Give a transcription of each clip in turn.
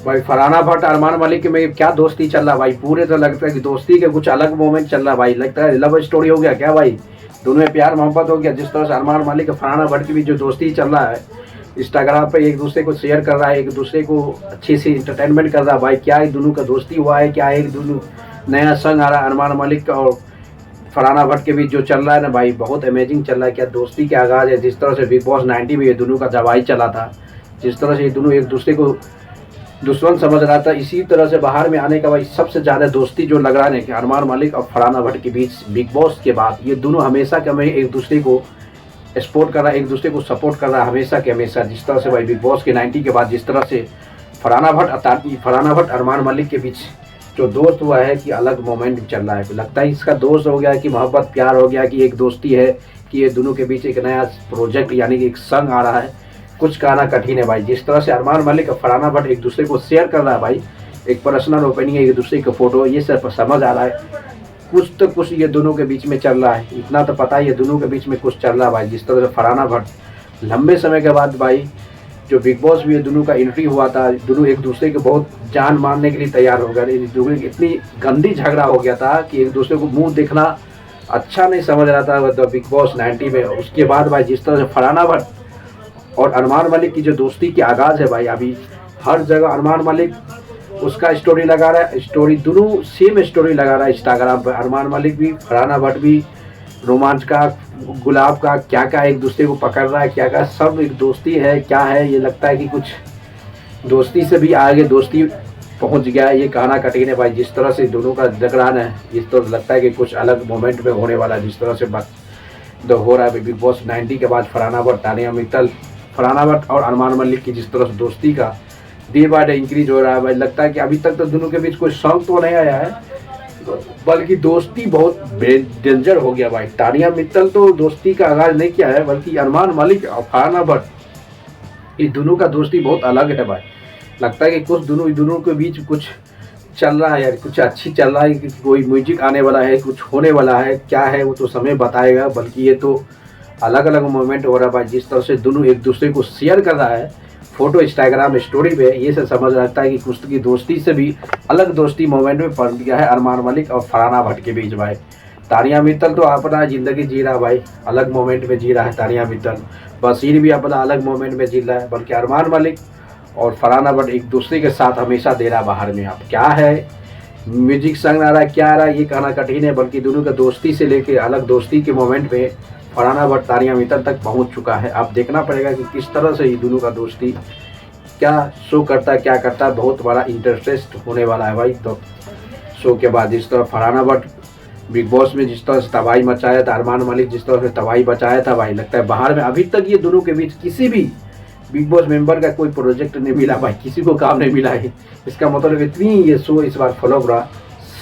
भाई फरहाना भट्ट अरमान मलिक में क्या दोस्ती चल रहा भाई, पूरे तो लगता है कि दोस्ती के कुछ अलग मोमेंट चल रहा भाई, लगता है लव स्टोरी हो गया क्या भाई, दोनों में प्यार मोहब्बत हो गया। जिस तरह से अरमान मलिक और फरहाना भट्ट की भी जो दोस्ती चल रहा है, इंस्टाग्राम पे एक दूसरे को शेयर कर रहा है, एक दूसरे को अच्छी सी इंटरटेनमेंट कर रहा है भाई, क्या एक दोनों का दोस्ती हुआ है, क्या एक दोनों नया संग आ रहा है अरमान मलिक और फरहाना भट्ट के बीच जो चल रहा है ना भाई, बहुत अमेजिंग चल रहा है। क्या दोस्ती के आगाज़ है, जिस तरह से बिग बॉस 90 में ये दोनों का दवाई चला था, जिस तरह से ये दोनों एक दूसरे को दुश्मन समझ रहा था, इसी तरह से बाहर में आने का भाई सबसे ज़्यादा दोस्ती जो लग रहा है कि अरमान मलिक और फरहाना भट्ट के बीच बिग बॉस के बाद ये दोनों हमेशा के हमें एक दूसरे को सपोर्ट कर रहा है, एक दूसरे को सपोर्ट कर रहा है हमेशा के हमेशा। जिस तरह से भाई बिग बॉस के 90 के बाद जिस तरह से फरहाना भट्ट अरमान मलिक के बीच जो दोस्त हुआ है कि अलग मोमेंट चल रहा है, लगता है इसका दोस्त हो गया कि मोहब्बत प्यार हो गया कि एक दोस्ती है कि ये दोनों के बीच एक नया प्रोजेक्ट यानी कि एक संग आ रहा है। कुछ कहना कठिन है भाई, जिस तरह से अरमान मलिक और फरहाना भट्ट एक दूसरे को शेयर कर रहा है भाई, एक पर्सनल ओपिनियन एक दूसरे का फोटो, ये सब समझ आ रहा है कुछ तो कुछ ये दोनों के बीच में चल रहा है, इतना तो पता है ये दोनों के बीच में कुछ चल रहा है भाई। जिस तरह से फरहाना भट्ट लंबे समय के बाद भाई जो बिग बॉस भी ये दोनों का एंट्री हुआ था, दोनों एक दूसरे को बहुत जान मारने के लिए तैयार हो गए, दोनों इतनी गंदी झगड़ा हो गया था कि एक दूसरे को मुंह देखना अच्छा नहीं समझ रहा था बिग बॉस 90 में। उसके बाद भाई जिस तरह से फरहाना भट्ट और अरमान मलिक की जो दोस्ती की आगाज़ है भाई, अभी हर जगह अरमान मलिक उसका स्टोरी लगा रहा है, स्टोरी दोनों सेम स्टोरी लगा रहा है इंस्टाग्राम पर, अरमान मलिक भी फरहाना भट्ट भी, रोमांच का गुलाब का क्या क्या एक दूसरे को पकड़ रहा है, क्या क्या सब एक दोस्ती है क्या है। ये लगता है कि कुछ दोस्ती से भी आगे दोस्ती पहुंच गया है, ये कहना कठिन है भाई। जिस तरह से दोनों का जगरान है, इस तरह लगता है कि कुछ अलग मोमेंट में होने वाला है। जिस तरह से बात हो रहा है बिग बॉस 90 के बाद फरहाना भट्ट, तानिया मित्तल, फरहाना भट्ट और अरमान मलिक की जिस तरह से दोस्ती का डे बाय डे इंक्रीज हो रहा है भाई, लगता है कि अभी तक तो दोनों के बीच कोई सॉन्ग तो नहीं आया है, बल्कि दोस्ती बहुत डेंजर हो गया भाई। तानिया मित्तल तो दोस्ती का आगाज नहीं किया है, बल्कि अरमान मलिक और फरहाना भट्ट ये दोनों का दोस्ती बहुत अलग है भाई। लगता है कि कुछ दोनों के बीच कुछ चल रहा है यार, कुछ अच्छी चल रहा है कि कोई म्यूजिक आने वाला है, कुछ होने वाला है, क्या है वो तो समय बताएगा। बल्कि ये तो अलग अलग मोमेंट हो रहा है भाई, जिस तरह से दोनों एक दूसरे को शेयर कर रहा है फोटो इंस्टाग्राम स्टोरी पे, ये से समझ लगता है कि कुछ की दोस्ती से भी अलग दोस्ती मोमेंट में पड़ गया है अरमान मलिक और फरहाना भट्ट के बीच भाई। तानिया मित्तल तो अपना ज़िंदगी जी रहा भाई, अलग मोमेंट में जी रहा है तानिया मित्तल, बशीर भी अपना अलग मोमेंट में जी रहा है, बल्कि अरमान मलिक और फरहाना भट्ट एक दूसरे के साथ हमेशा दे रहा बाहर में। अब क्या है म्यूजिक संग आ रहा है क्या आ रहा है ये कहना कठिन है, बल्कि दोनों का दोस्ती से लेकर अलग दोस्ती के मोमेंट में फरहाना भट्ट तानिया मित्तल तक पहुंच चुका है। अब देखना पड़ेगा कि किस तरह से ये दोनों का दोस्ती क्या शो करता है, क्या करता है, बहुत बड़ा इंटरेस्ट होने वाला है भाई। तो शो के बाद जिस तरह फरहाना भट्ट बिग बॉस में जिस तरह से तबाही मचाया था, अरमान मलिक जिस तरह से तबाही बचाया था भाई, लगता है बाहर में अभी तक ये दोनों के बीच किसी भी बिग बॉस मेंबर का कोई प्रोजेक्ट नहीं मिला भाई, किसी को काम नहीं मिला है। इसका मतलब इतनी ये शो इस बार फ्लॉप रहा,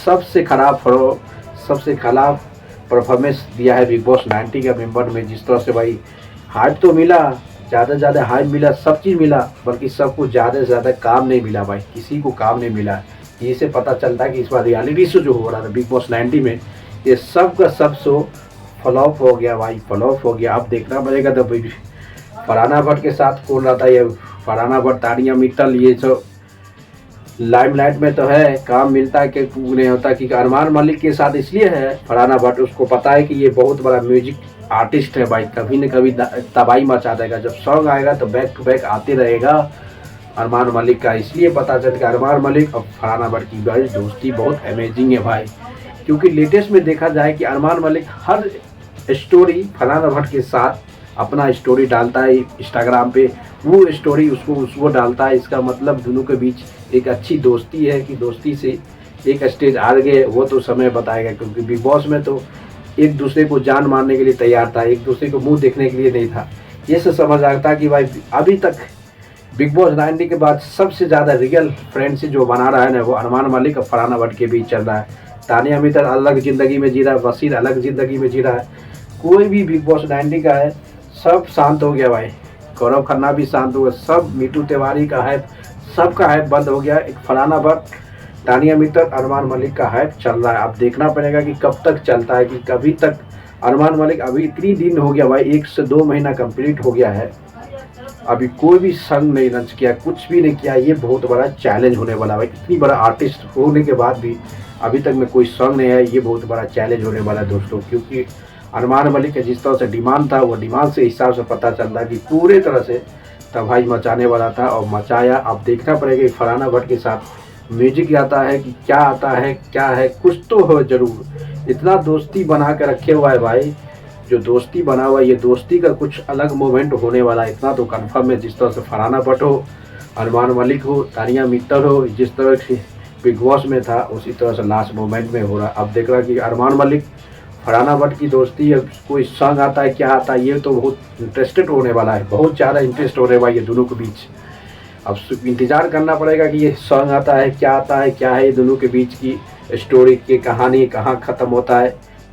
सबसे खराब परफॉर्मेंस दिया है बिग बॉस 90 का मेंबर में। जिस तरह से भाई हाइप तो मिला, ज़्यादा से ज़्यादा हाइप मिला, सब चीज़ मिला, बल्कि सबको ज़्यादा से ज़्यादा काम नहीं मिला भाई, किसी को काम नहीं मिला। इससे पता चलता है कि इस बार रियलिटी शो जो हो रहा था बिग बॉस 90 में, ये सब का सब शो फ्लॉप हो गया भाई, फ्लॉप हो गया। अब देखना पड़ेगा तो फरहाना भट्ट के साथ कौन रहा था, ये फरहाना भट्ट तानिया मित्तल ये जो लाइमलाइट में तो है, काम मिलता है कि नहीं होता। कि अरमान मलिक के साथ इसलिए है फरहाना भट्ट, उसको पता है कि ये बहुत बड़ा म्यूजिक आर्टिस्ट है भाई, कभी न कभी तबाही मचा देगा, जब सॉन्ग आएगा तो बैक टू बैक आते रहेगा अरमान मलिक का। इसलिए पता चलता है अरमान मलिक और फरहाना भट्ट की भाई दोस्ती बहुत अमेजिंग है भाई, क्योंकि लेटेस्ट में देखा जाए कि अरमान मलिक हर स्टोरी फरहाना भट्ट के साथ अपना स्टोरी डालता है इंस्टाग्राम पे, वो स्टोरी उसको डालता है। इसका मतलब दोनों के बीच एक अच्छी दोस्ती है कि दोस्ती से एक स्टेज आ गए, वो तो समय बताएगा। क्योंकि बिग बॉस में तो एक दूसरे को जान मारने के लिए तैयार था, एक दूसरे को मुंह देखने के लिए नहीं था। ये से समझ आता कि भाई अभी तक बिग बॉस 90 के बाद सबसे ज़्यादा रियल फ्रेंडशिप जो बना रहा है ना, वो अरमान मलिक और फरहाना भट्ट के बीच चल रहा है। तानिया मित्तल अलग ज़िंदगी में जी रहा है, बशीर अलग ज़िंदगी में जी रहा है। कोई भी बिग बॉस 90 का है सब शांत हो गया भाई, गौरव खन्ना भी शांत हो गया, सब मीठू तिवारी का है, सबका हाइप बंद हो गया। एक फरहाना भट्ट, तानिया मित्तल, अरमान मलिक का हाइप चल रहा है। अब देखना पड़ेगा कि कब तक चलता है, कि कभी तक अरमान मलिक, अभी इतनी दिन हो गया भाई, 1 से 2 महीना कंप्लीट हो गया है अभी कोई भी संग नहीं रच किया, कुछ भी नहीं किया। ये बहुत बड़ा चैलेंज होने वाला है। इतनी बड़ा आर्टिस्ट होने के बाद भी अभी तक में कोई संग नहीं है, ये बहुत बड़ा चैलेंज होने वाला है दोस्तों। क्योंकि अरमान मलिक का जिस तरह से डिमांड था, वो डिमांड से हिसाब से पता चल रहा है कि पूरे तरह से तबाही मचाने वाला था और मचाया। अब देखना पड़ेगा कि फरहाना भट्ट के साथ म्यूजिक आता है कि क्या आता है, क्या है, कुछ तो हो जरूर। इतना दोस्ती बना के रखे हुआ है भाई, जो दोस्ती बना हुआ है, ये दोस्ती का कुछ अलग मोमेंट होने वाला है, इतना तो कंफर्म है। जिस तरह से फरहाना भट्ट हो, अरमान मलिक हो, तानिया मित्तल हो, जिस तरह से बिग बॉस में था, उसी तरह से लास्ट मोमेंट में हो रहा। अब देख रहा कि अरमान मलिक फरहाना भट्ट की दोस्ती है, कोई सॉन्ग आता है, क्या आता है, ये तो बहुत इंटरेस्टेड होने वाला है, बहुत ज़्यादा इंटरेस्ट होने वाला है ये दोनों के बीच। अब इंतज़ार करना पड़ेगा कि ये सॉन्ग आता है, क्या आता है, क्या है ये दोनों के बीच की स्टोरी की कहानी, कहाँ ख़त्म होता है।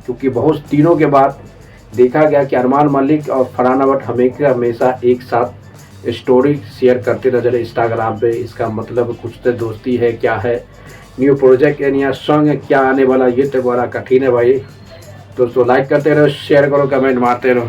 क्योंकि बहुत दिनों के बाद देखा गया कि अरमान मलिक और फरहाना भट्ट हमेशा एक साथ स्टोरी शेयर करते नजर इंस्टाग्राम पे। इसका मतलब कुछ तो दोस्ती है, क्या है, न्यू प्रोजेक्ट है या सॉन्ग है, क्या आने वाला, ये तो बड़ा कठिन है भाई। दोस्तों लाइक करते रहो, शेयर करो, कमेंट मारते रहो।